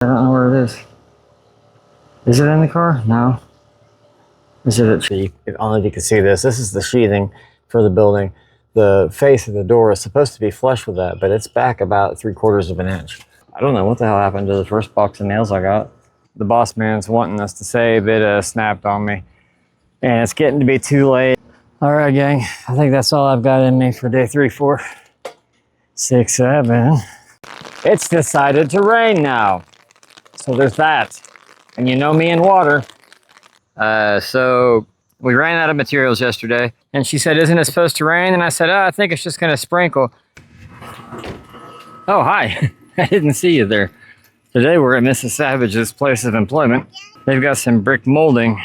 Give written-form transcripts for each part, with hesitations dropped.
I don't know where it is. Is it in the car? No. Is it a tree? If only you could see this. This is the sheathing for the building. The face of the door is supposed to be flush with that, but it's back about 3/4 of an inch. I don't know what the hell happened to the first box of nails I got. The boss man's wanting us to save. It snapped on me. And it's getting to be too late. All right, gang. I think that's all I've got in me for day 3, 4, 6, 7. It's decided to rain now. So there's that. And you know me and water. So we ran out of materials yesterday. And she said, isn't it supposed to rain? And I said, I think it's just going to sprinkle. Oh, hi. I didn't see you there. Today we're at Mrs. Savage's place of employment. They've got some brick molding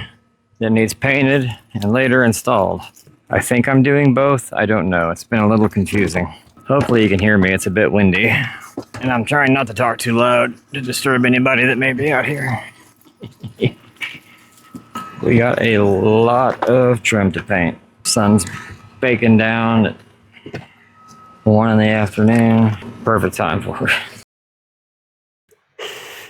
that needs painted and later installed. I think I'm doing both. I don't know. It's been a little confusing. Hopefully you can hear me. It's a bit windy. And I'm trying not to talk too loud to disturb anybody that may be out here. We got a lot of trim to paint. Sun's baking down at 1 in the afternoon. Perfect time for it.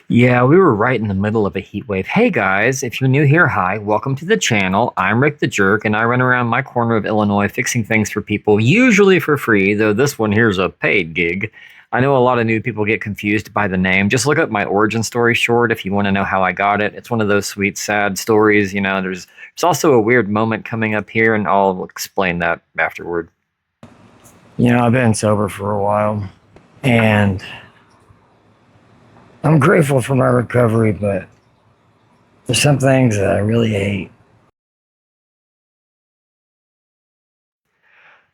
Yeah, we were right in the middle of a heat wave. Hey guys, if you're new here, hi, welcome to the channel. I'm Rick the Jerk, and I run around my corner of Illinois fixing things for people, usually for free, though this one here's a paid gig. I know a lot of new people get confused by the name. Just look up my origin story short if you want to know how I got it. It's one of those sweet, sad stories, you know. There's also a weird moment coming up here, and I'll explain that afterward. You know, I've been sober for a while, and I'm grateful for my recovery, but there's some things that I really hate.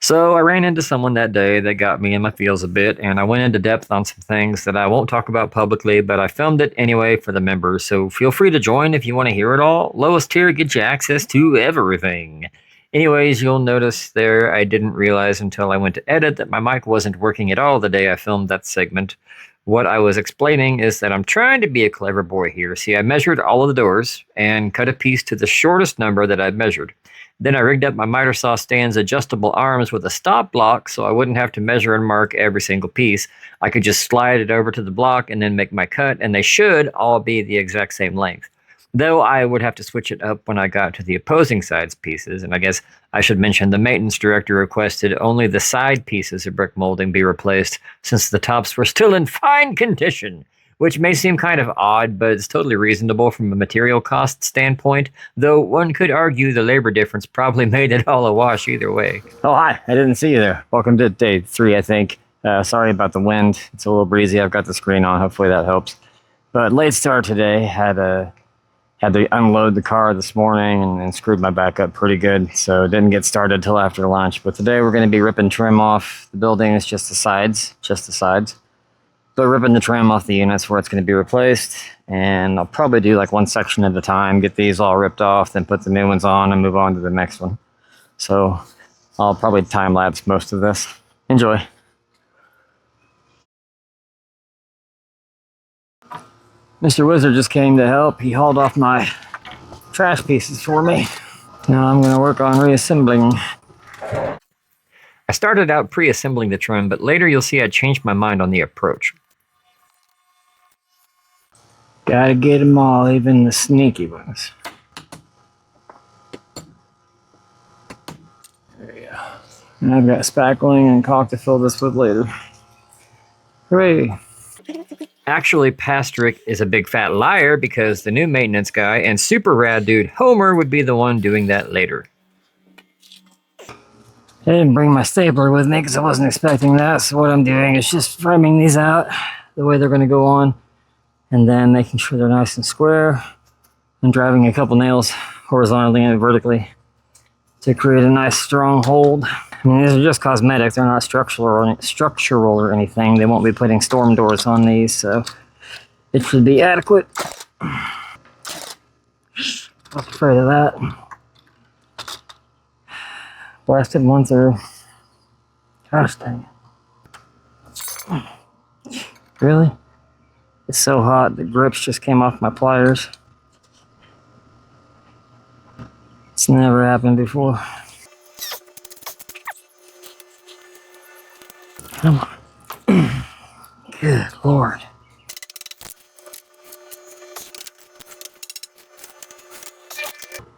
So I ran into someone that day that got me in my feels a bit, and I went into depth on some things that I won't talk about publicly, but I filmed it anyway for the members, so feel free to join if you want to hear it all. Lowest tier gets you access to everything. Anyways, you'll notice there I didn't realize until I went to edit that my mic wasn't working at all the day I filmed that segment. What I was explaining is that I'm trying to be a clever boy here. See, I measured all of the doors and cut a piece to the shortest number that I'd measured. Then I rigged up my miter saw stand's adjustable arms with a stop block so I wouldn't have to measure and mark every single piece. I could just slide it over to the block and then make my cut, and they should all be the exact same length. Though I would have to switch it up when I got to the opposing side's pieces, and I guess I should mention the maintenance director requested only the side pieces of brick molding be replaced since the tops were still in fine condition, which may seem kind of odd, but it's totally reasonable from a material cost standpoint, though one could argue the labor difference probably made it all a wash either way. Oh, hi. I didn't see you there. Welcome to day 3, I think. Sorry about the wind. It's a little breezy. I've got the screen on. Hopefully that helps. But late start today. Had to unload the car this morning and screwed my back up pretty good, so didn't get started till after lunch. But today we're going to be ripping trim off the building. It's just the sides. But ripping the trim off the units where it's going to be replaced, and I'll probably do like one section at a time, get these all ripped off, then put the new ones on and move on to the next one. So I'll probably time-lapse most of this. Enjoy. Mr. Wizard just came to help. He hauled off my trash pieces for me. Now I'm going to work on reassembling. I started out pre-assembling the trim, but later you'll see I changed my mind on the approach. Gotta get them all, even the sneaky ones. There you go. And I've got spackling and caulk to fill this with later. Hooray! Actually, Pastrick is a big fat liar because the new maintenance guy and super rad dude Homer would be the one doing that later. I didn't bring my stapler with me because I wasn't expecting that, so what I'm doing is just framing these out the way they're going to go on, and then making sure they're nice and square, and driving a couple nails horizontally and vertically to create a nice strong hold. I mean, these are just cosmetic, they're not structural or anything. They won't be putting storm doors on these, so it should be adequate. I was afraid of that. Blasted one through. Gosh dang it. Really? It's so hot, the grips just came off my pliers. It's never happened before. Come on. Good Lord.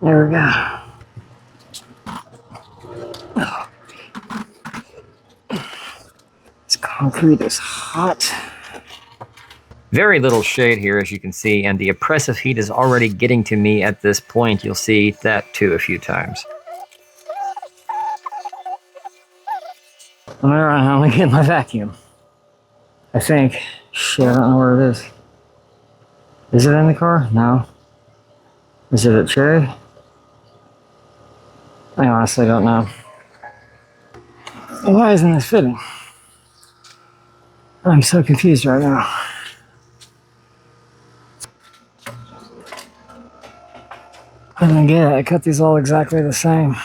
There we go. This concrete is hot. Very little shade here, as you can see, and the oppressive heat is already getting to me at this point. You'll see that too a few times. I'm gonna run home and get my vacuum. I think. Shit, I don't know where it is. Is it in the car? No. Is it at Cherry? I honestly don't know. Why isn't this fitting? I'm so confused right now. I don't get it. I cut these all exactly the same.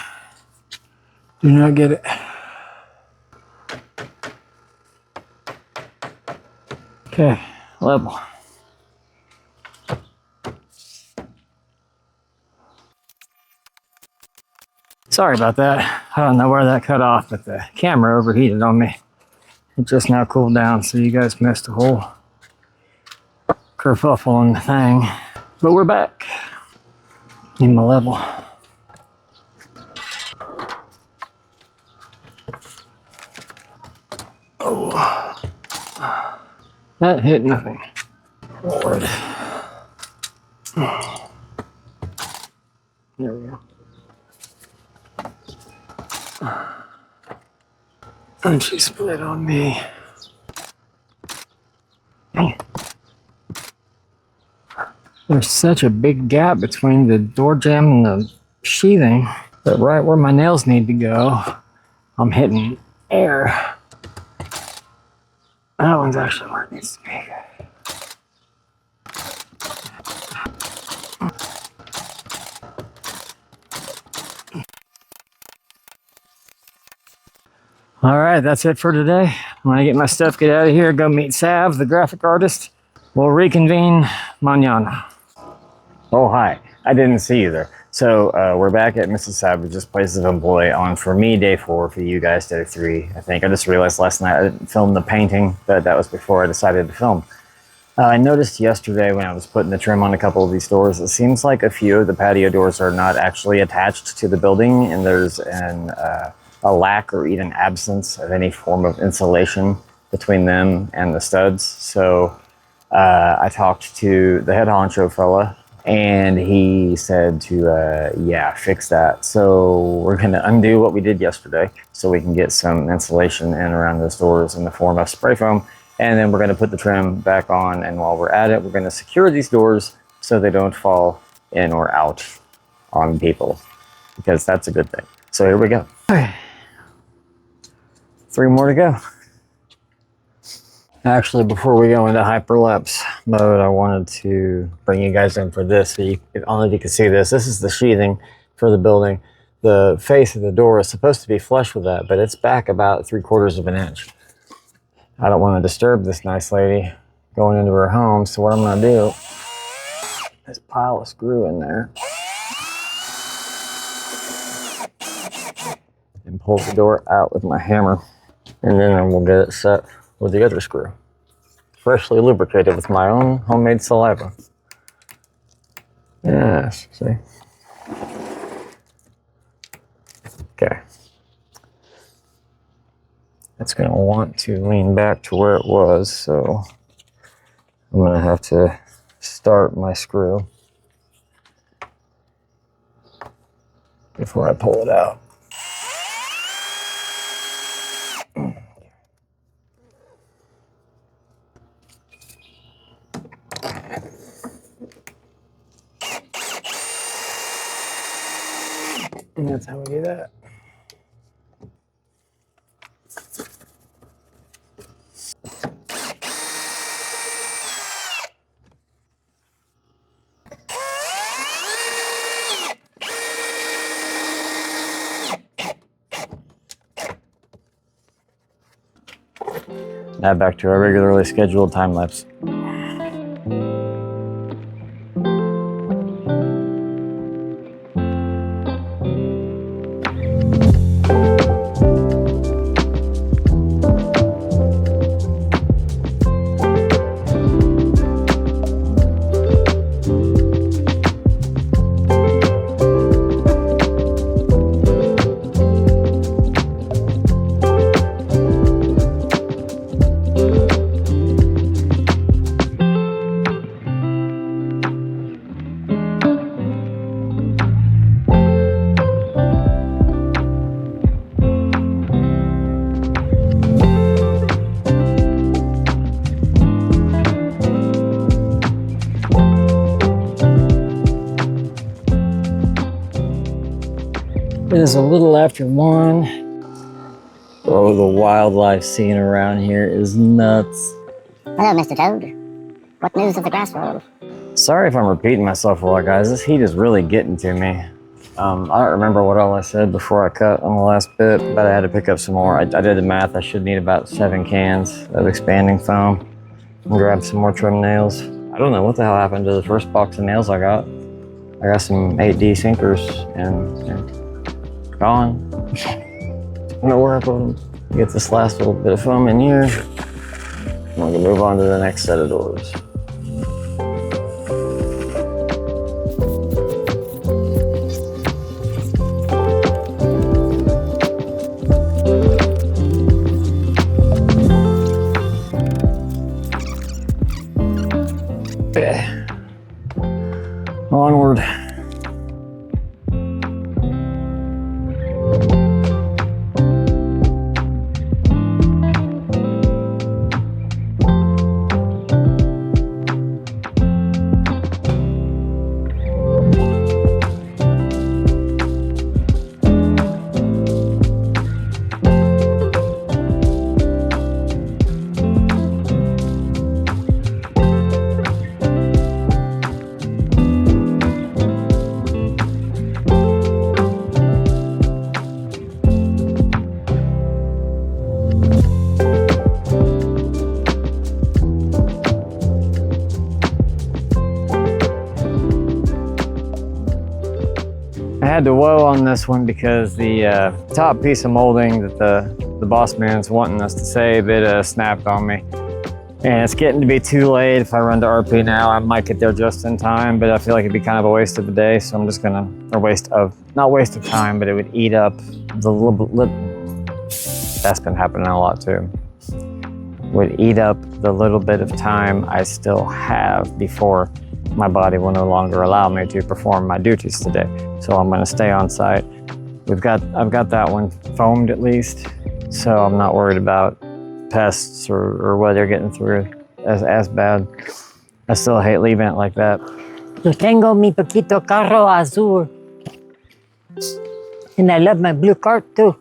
Do not get it. Okay, level. Sorry about that. I don't know where that cut off, but the camera overheated on me. It just now cooled down, so you guys missed a whole kerfuffle on the thing. But we're back. Need my level. Oh. That hit nothing. Lord. There we go. And she split on me. There's such a big gap between the door jamb and the sheathing that right where my nails need to go, I'm hitting air. That one's actually where it needs to be. All right, that's it for today. I'm gonna get my stuff, get out of here, go meet Sav, the graphic artist. We'll reconvene mañana. Oh, hi. I didn't see you there. So we're back at Mrs. Savage's place of employ on, for me, day 4, for you guys, day 3, I think. I just realized last night I didn't film the painting, but that was before I decided to film. I noticed yesterday when I was putting the trim on a couple of these doors, it seems like a few of the patio doors are not actually attached to the building, and there's a lack or even absence of any form of insulation between them and the studs. So I talked to the head honcho fella, and he said to, yeah, fix that. So we're going to undo what we did yesterday so we can get some insulation in around those doors in the form of spray foam. And then we're going to put the trim back on. And while we're at it, we're going to secure these doors so they don't fall in or out on people, because that's a good thing. So here we go. 3 more to go. Actually, before we go into hyperlapse mode, I wanted to bring you guys in for this. So you, if only you can see this. This is the sheathing for the building. The face of the door is supposed to be flush with that, but it's back about 3/4 of an inch. I don't want to disturb this nice lady going into her home, so what I'm going to do is pile a screw in there and pull the door out with my hammer, and then we'll get it set with the other screw. Freshly lubricated with my own homemade saliva. Yes, see? Okay. It's going to want to lean back to where it was, so I'm going to have to start my screw before I pull it out. And that's how we do that. Now back to our regularly scheduled time lapse. is a little after 1. Oh, the wildlife scene around here is nuts. Hello, Mr. Toad. What news of the grass world? Sorry if I'm repeating myself a lot, guys. This heat is really getting to me. I don't remember what all I said before I cut on the last bit, but I had to pick up some more. I did the math. I should need about 7 cans of expanding foam and grab some more trim nails. I don't know what the hell happened to the first box of nails I got. I got some 8D sinkers and they're gone. I'm gonna work on them. Get this last little bit of foam in here. I'm gonna move on to the next set of doors. Onward. I had to woe on this one because the top piece of molding that the boss man's wanting us to save, it snapped on me. And it's getting to be too late. If I run to RP now, I might get there just in time, but I feel like it'd be kind of a waste of the day, so I'm just gonna, not waste of time, but it would eat up the that's been happening a lot too. Would eat up the little bit of time I still have before my body will no longer allow me to perform my duties today. So I'm gonna stay on site. I've got that one foamed at least, so I'm not worried about pests or weather getting through as bad. I still hate leaving it like that. Yo tengo mi poquito carro azul. And I love my blue cart too.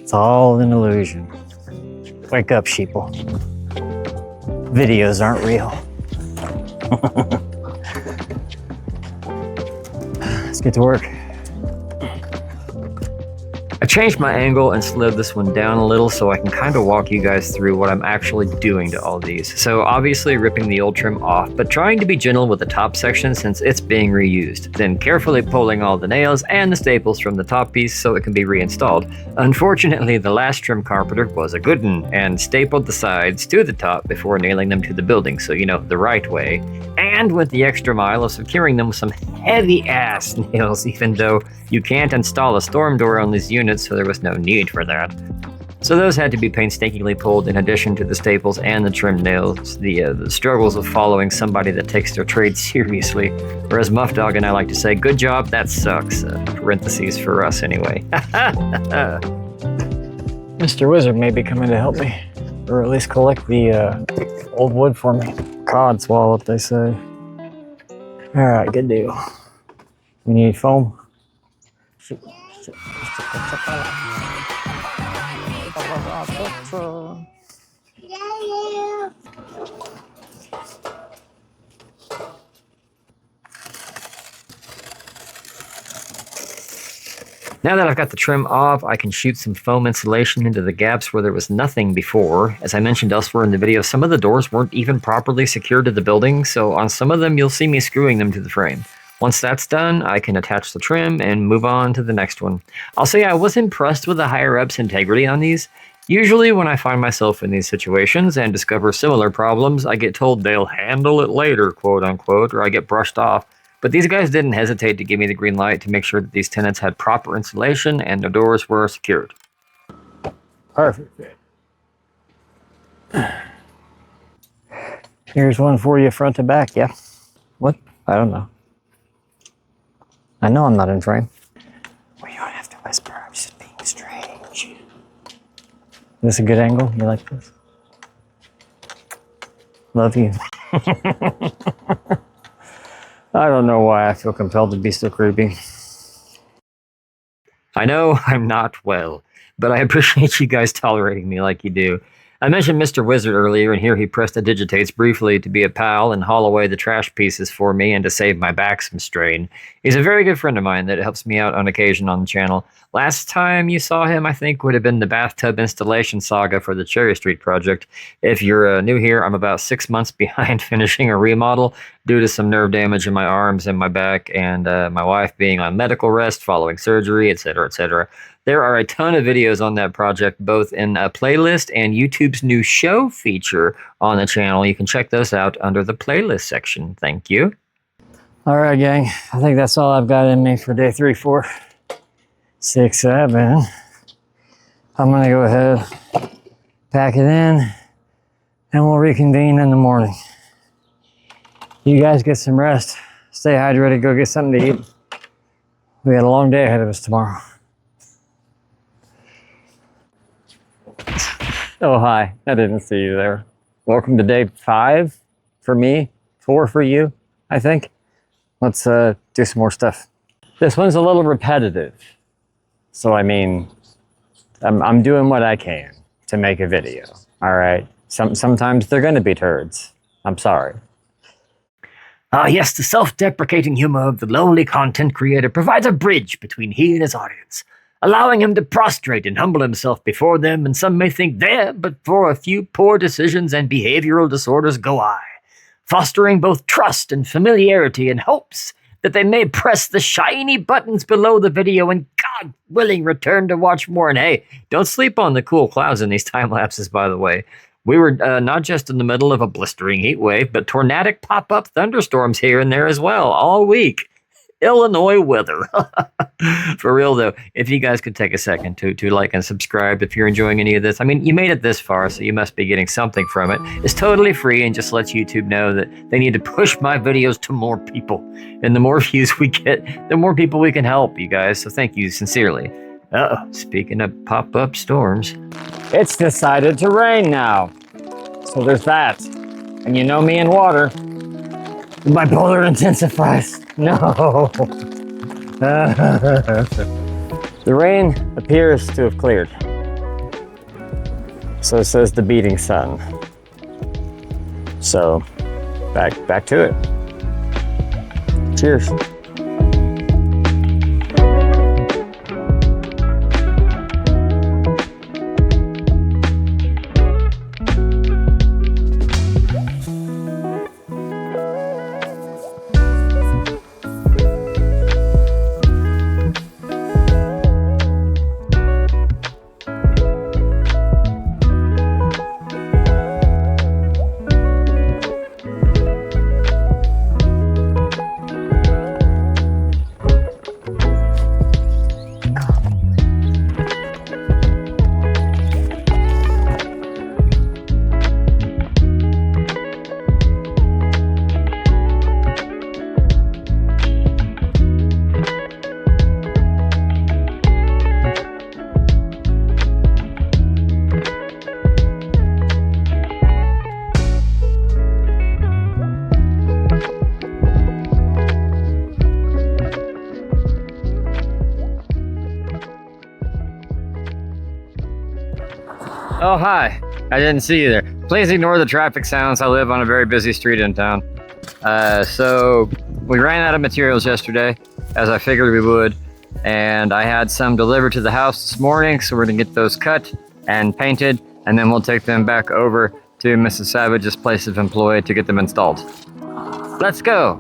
It's all an illusion. Wake up, sheeple. Videos aren't real. Let's get to work. I changed my angle and slid this one down a little so I can kind of walk you guys through what I'm actually doing to all these. So obviously ripping the old trim off, but trying to be gentle with the top section since it's being reused. Then carefully pulling all the nails and the staples from the top piece so it can be reinstalled. Unfortunately, the last trim carpenter was a good one and stapled the sides to the top before nailing them to the building, so you know, the right way. And with the extra mile of securing them with some heavy ass nails, even though you can't install a storm door on these units, so there was no need for that. So those had to be painstakingly pulled in addition to the staples and the trim nails, the struggles of following somebody that takes their trade seriously. Or as Muff Dog and I like to say, good job, that sucks. Parentheses for us anyway. Mr. Wizard may be coming to help me, or at least collect the old wood for me. Cod swallowed, they say. All right, good deal. We need foam. Now that I've got the trim off, I can shoot some foam insulation into the gaps where there was nothing before. As I mentioned elsewhere in the video, some of the doors weren't even properly secured to the building, so on some of them you'll see me screwing them to the frame. Once that's done, I can attach the trim and move on to the next one. I'll say I was impressed with the higher-ups' integrity on these. Usually when I find myself in these situations and discover similar problems, I get told they'll handle it later, quote unquote, or I get brushed off. But these guys didn't hesitate to give me the green light to make sure that these tenants had proper insulation and the doors were secured. Perfect. Here's one for you front to back, yeah? What? I don't know. I know I'm not in frame. Well, you don't have to whisper. I'm just being strange. Is this a good angle? You like this? Love you. I don't know why I feel compelled to be so creepy. I know I'm not well, but I appreciate you guys tolerating me like you do. I mentioned Mr. Wizard earlier, and here he prestidigitates briefly to be a pal and haul away the trash pieces for me and to save my back some strain. He's a very good friend of mine that helps me out on occasion on the channel. Last time you saw him, I think, would have been the bathtub installation saga for the Cherry Street project. If you're new here, I'm about 6 months behind finishing a remodel due to some nerve damage in my arms and my back, and my wife being on medical rest following surgery, etc., etc. There are a ton of videos on that project, both in a playlist and YouTube's new show feature on the channel. You can check those out under the playlist section. Thank you. All right, gang. I think that's all I've got in me for day 3, 4, 6, 7. I'm going to go ahead, pack it in, and we'll reconvene in the morning. You guys get some rest. Stay hydrated. Go get something to eat. We got a long day ahead of us tomorrow. Oh, hi. I didn't see you there. Welcome to day 5 for me, 4 for you, I think. Let's do some more stuff. This one's a little repetitive. So, I mean, I'm doing what I can to make a video, all right? Sometimes they're going to be turds. I'm sorry. Yes, the self-deprecating humor of the lonely content creator provides a bridge between he and his audience, allowing him to prostrate and humble himself before them, and some may think there, but for a few poor decisions and behavioral disorders go I, fostering both trust and familiarity in hopes that they may press the shiny buttons below the video and, God willing, return to watch more. And hey, don't sleep on the cool clouds in these time lapses, by the way. We were not just in the middle of a blistering heat wave, but tornadic pop-up thunderstorms here and there as well, all week. Illinois weather. For real though, if you guys could take a second to like and subscribe if you're enjoying any of this. I mean, you made it this far, so you must be getting something from it. It's totally free and just lets YouTube know that they need to push my videos to more people. And the more views we get, the more people we can help, you guys. So thank you sincerely. Speaking of pop-up storms. It's decided to rain now. So there's that. And you know me and water. Bipolar intensifies. No. The rain appears to have cleared. So says the beating sun. So back to it. Cheers. Oh, hi. I didn't see you there. Please ignore the traffic sounds. I live on a very busy street in town. So we ran out of materials yesterday, as I figured we would, and I had some delivered to the house this morning, so we're gonna get those cut and painted, and then we'll take them back over to Mrs. Savage's place of employ to get them installed. Let's go.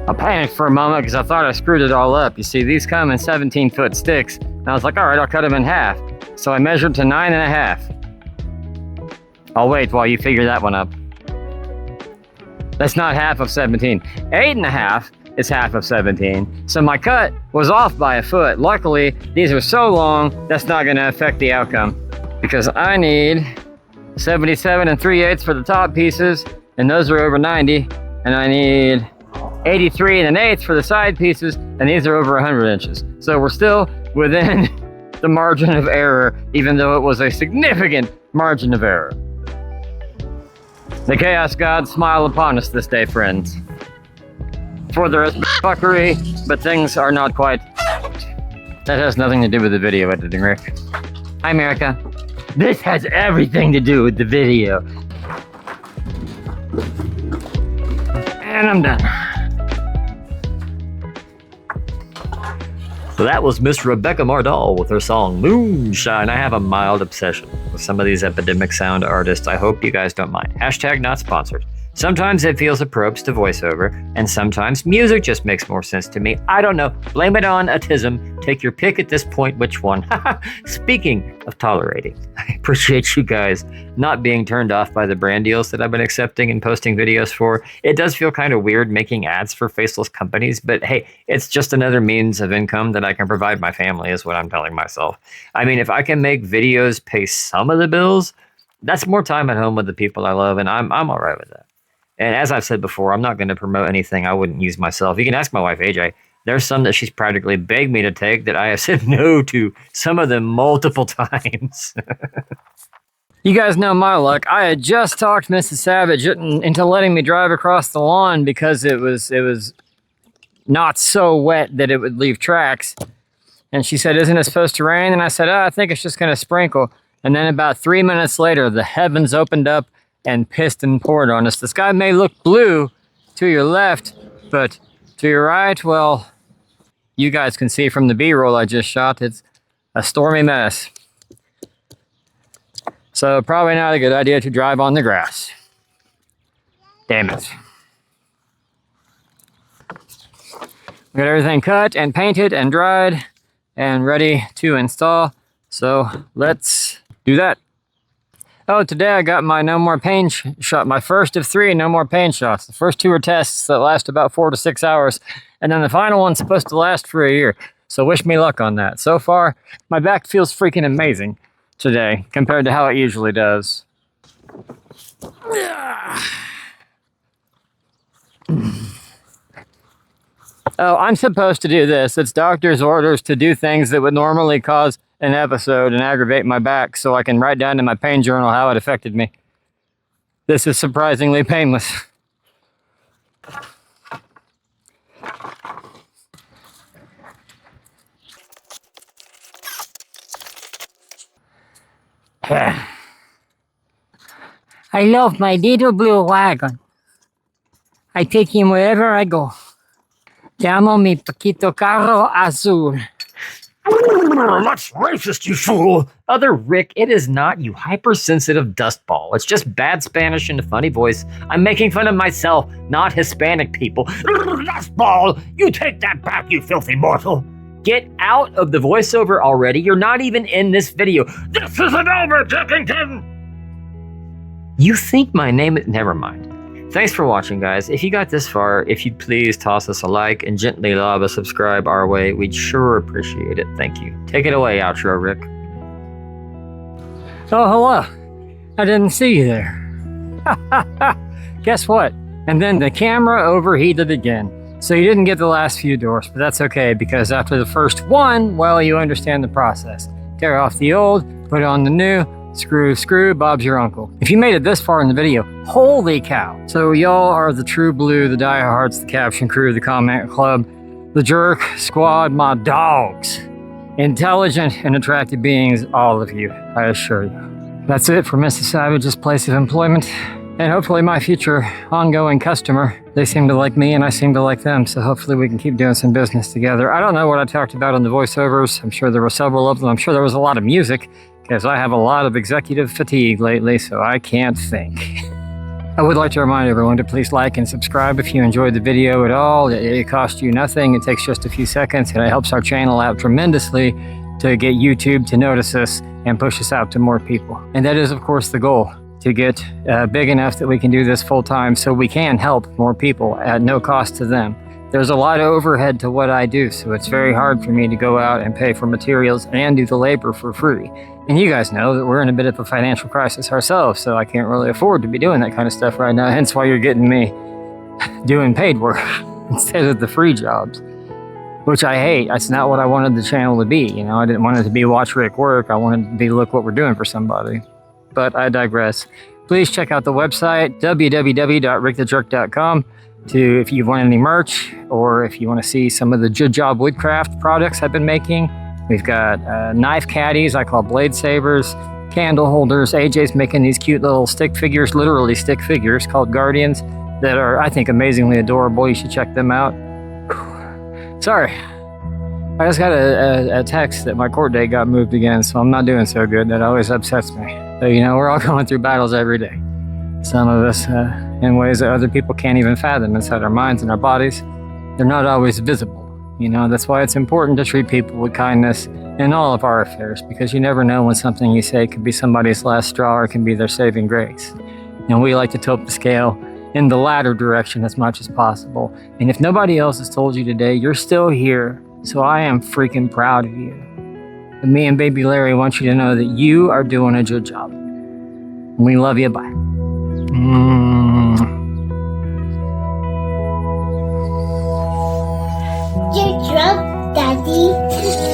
I panicked for a moment because I thought I screwed it all up. You see, these come in 17-foot sticks, and I was like, all right, I'll cut them in half. So I measured to 9.5. I'll wait while you figure that one up. That's not half of 17. 8.5 is half of 17. So my cut was off by a foot. Luckily, these are so long, that's not gonna affect the outcome, because I need 77 3/8 for the top pieces, and those are over 90, and I need 83 1/8 for the side pieces, and these are over 100 inches. So we're still within the margin of error, even though it was a significant margin of error. The Chaos Gods smile upon us this day, friends. For the rest fuckery, but things are not quite. That has nothing to do with the video editing, Rick. Hi, America. This has everything to do with the video. And I'm done. So that was Miss Rebecca Mardall with her song Moonshine. I have a mild obsession with some of these epidemic sound artists. I hope you guys don't mind. Hashtag not sponsored. Sometimes it feels appropriate to voiceover, and sometimes music just makes more sense to me. I don't know. Blame it on autism. Take your pick at this point, which one? Speaking of tolerating, I appreciate you guys not being turned off by the brand deals that I've been accepting and posting videos for. It does feel kind of weird making ads for faceless companies, but hey, it's just another means of income that I can provide my family, is what I'm telling myself. I mean, if I can make videos pay some of the bills, that's more time at home with the people I love, and I'm all right with that. And as I've said before, I'm not going to promote anything I wouldn't use myself. You can ask my wife, AJ. There's some that she's practically begged me to take that I have said no to, some of them multiple times. You guys know my luck. I had just talked Mrs. Savage into letting me drive across the lawn because it was not so wet that it would leave tracks. And she said, "Isn't it supposed to rain?" And I said, "I think it's just going to sprinkle." And then about 3 minutes later, the heavens opened up and pissed and poured on us. The sky may look blue to your left, but to your right, well, you guys can see from the B-roll I just shot, it's a stormy mess. So probably not a good idea to drive on the grass. Damn it. We got everything cut and painted and dried and ready to install. So let's do that. Oh, today I got my no more pain shot, my first of 3 no more pain shots. The first 2 are tests that last about 4 to 6 hours, and then the final one's supposed to last for a year. So wish me luck on that. So far, my back feels freaking amazing today compared to how it usually does. Oh, I'm supposed to do this. It's doctor's orders to do things that would normally cause an episode and aggravate my back, so I can write down in my pain journal how it affected me. This is surprisingly painless. I love my little blue wagon. I take him wherever I go. Llamo mi poquito carro azul. That's racist, you fool! Other Rick, it is not, you hypersensitive dustball. It's just bad Spanish and a funny voice. I'm making fun of myself, not Hispanic people. Dustball! You take that back, you filthy mortal! Get out of the voiceover already. You're not even in this video. This isn't over, Jackington! You think my name is... Never mind. Thanks for watching, guys. If you got this far, if you'd please toss us a like and gently lob a subscribe our way, we'd sure appreciate it. Thank you. Take it away, outro, Rick. Oh, hello. I didn't see you there. Guess what? And then the camera overheated again. So you didn't get the last few doors, but that's okay, because after the first one, well, you understand the process. Tear off the old, put on the new, screw, Bob's your uncle. If you made it this far in the video, holy cow. So y'all are the true blue, the diehards, the caption crew, the comment club, the jerk squad, my dogs. Intelligent and attractive beings, all of you, I assure you. That's it for Mrs. Savage's place of employment, and hopefully my future ongoing customer. They seem to like me and I seem to like them, so hopefully we can keep doing some business together. I don't know what I talked about on the voiceovers. I'm sure there were several of them. I'm sure there was a lot of music, because I have a lot of executive fatigue lately, so I can't think. I would like to remind everyone to please like and subscribe if you enjoyed the video at all. It costs you nothing, it takes just a few seconds, and it helps our channel out tremendously to get YouTube to notice us and push us out to more people. And that is, of course, the goal, to get big enough that we can do this full time so we can help more people at no cost to them. There's a lot of overhead to what I do, so it's very hard for me to go out and pay for materials and do the labor for free. And you guys know that we're in a bit of a financial crisis ourselves, so I can't really afford to be doing that kind of stuff right now, hence why you're getting me doing paid work instead of the free jobs. which I hate. That's not what I wanted the channel to be. You know, I didn't want it to be watch Rick work. I wanted it to be look what we're doing for somebody. But I digress. Please check out the website, www.rickthejerk.com, if you want any merch or if you want to see some of the Good Job Woodcraft products I've been making. We've got knife caddies I call blade sabers, candle holders. AJ's making these cute little stick figures, literally stick figures called Guardians that are, I think, amazingly adorable. You should check them out. Sorry. I just got a text that my court date got moved again, so I'm not doing so good. That always upsets me. But, you know, we're all going through battles every day. Some of us in ways that other people can't even fathom inside our minds and our bodies. They're not always visible. You know, that's why it's important to treat people with kindness in all of our affairs, because you never know when something you say could be somebody's last straw or can be their saving grace. And we like to tilt the scale in the latter direction as much as possible. And if nobody else has told you today, you're still here. So I am freaking proud of you. And me and baby Larry want you to know that you are doing a good job. And we love you. Bye. You're drunk, Daddy.